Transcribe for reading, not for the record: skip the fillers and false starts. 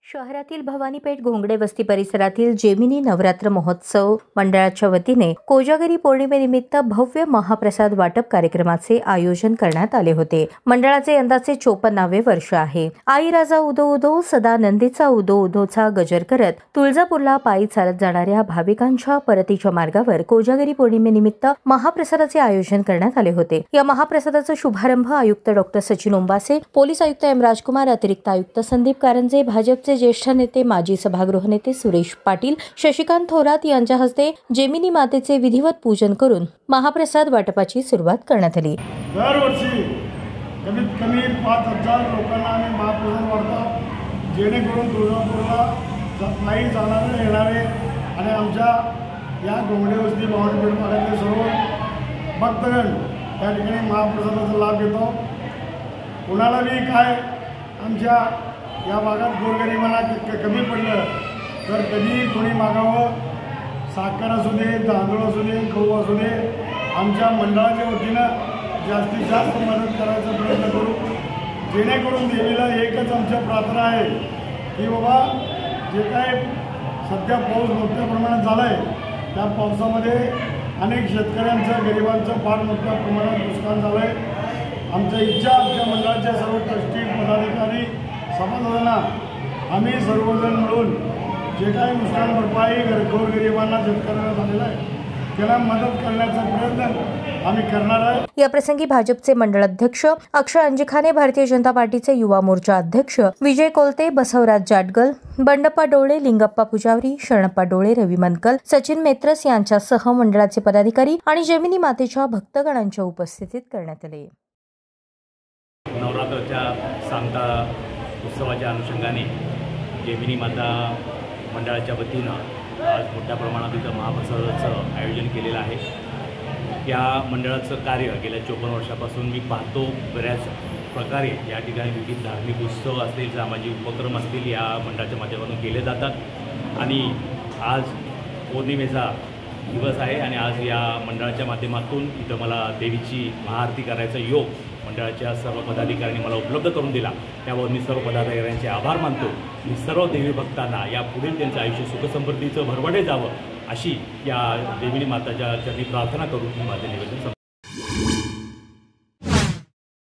शहरातील भवानीपेठ घोंगडे वस्ती परिसरातील जेमिनी नवरात्र महोत्सव मंडळाच्या वतीने कोजागरी पौर्णिमेनिमित्त भव्य महाप्रसाद वाटप कार्यक्रमाचे आयोजन करण्यात आले होते। मंडळाचे यंदाचे 54वे वर्ष आहे। आई राजा उदो उदो सदा नंदीचा उदो उदोचा गजर करत तुळजापूरला पायी चालत जाणाऱ्या भाविकांच्या परतीच्या मार्गावर कोजागरी पौर्णिमेनिमित्त महाप्रसादाचे आयोजन करण्यात आले होते। या महाप्रसादाचा शुभारंभ आयुक्त डॉ. सचिन ओंबासे, पोलीस आयुक्त एम राजकुमार, अतिरिक्त आयुक्त संदीप कारंजे, भाजपचे ज्येष्ठ नेते माजी सभागृह नेते सुरेश पाटील, शशिकांत थोरात यांच्या हस्ते जेमिनी मातेचे विधिवत पूजन करून महाप्रसाद वाटपाची सुरुवात करण्यात आली। दरवर्षी कमीत कमी 5000 लोकांना आम्ही महाप्रसाद वाटतो, जेणेकरून तुळजापूरला पायी जाणारे येणारे आणि आमच्या या घोंगडे वस्ती भवानीपेठ भागातले सर्व भक्तगण त्या ठिकाणी महाप्रसादाचा लाभ घेतो। कोणाला बी काय आमच्या या भागात गोरगरिबांना कमी पडलं तर कधीही कोणी मागावं, साखर असू दे, तांदूळ असू दे, गहू असू दे, आमच्या मंडळाच्या वतीनं जास्तीत जास्त मदत करायचा प्रयत्न करू। जेणेकरून देवीला एकच आमच्या प्रार्थना आहे की बाबा जे काय सध्या पाऊस मोठ्या प्रमाणात झाला आहे त्या पावसामध्ये अनेक शेतकऱ्यांचं, गरिबांचं फार मोठ्या प्रमाणात नुकसान झालं आहे। आमच्या इच्छा आमच्या मंडळाच्या सर्व ट्रस्टी, पदाधिकारी, सभासदांना आम्ही सर्वजण मिळून जे काही नुकसान भरपाई गोरगरिबांना, शेतकऱ्यांना झालेला आहे त्याला मदत करण्याचा प्रयत्न आम्ही करणार आहे। या प्रसंगी भाजपचे मंडळ अध्यक्ष अक्षय अंजिखाने, भारतीय जनता पार्टीचे युवा मोर्चा अध्यक्ष विजय कोलते, बसवराज जाटगल, बंडप्पा डोळे, लिंगप्पा पुजारी, शरणप्पा डोळे, रवी मनकल, सचिन मेत्रस यांच्यासह मंडळाचे पदाधिकारी आणि जेमिनी मातेच्या भक्तगणांच्या उपस्थितीत करण्यात आले। नवरात्राच्या सांगता उत्सवाच्या अनुषंगाने जेमिनी माता मंडळाच्या वतीनं आज मोठ्या प्रमाणात इथं महाप्रसादाचं आयोजन केलेलं आहे। या मंडळाचं कार्य गेल्या 54 वर्षापासून मी पाहतो। बऱ्याच प्रकारे या ठिकाणी विविध धार्मिक उत्सव असतील, सामाजिक उपक्रम असतील या मंडळाच्या माध्यमातून केले जातात आणि आज पौर्णिमेचा दिवस आहे आणि आज या मंडळाच्या माध्यमातून इथं मला देवीची महाआरती करायचा योग मंडळाच्या सर्व पदाधिकाऱ्यांनी मला उपलब्ध करून दिला। त्यावर मी सर्व पदाधिकाऱ्यांचे आभार मानतो। मी सर्व देवी भक्तांना या पुढील त्यांचं आयुष्य सुखसमृद्धीचं भरभराटे जावं अशी या देवी माताच्या चरणी प्रार्थना करून मी माझे निवेदन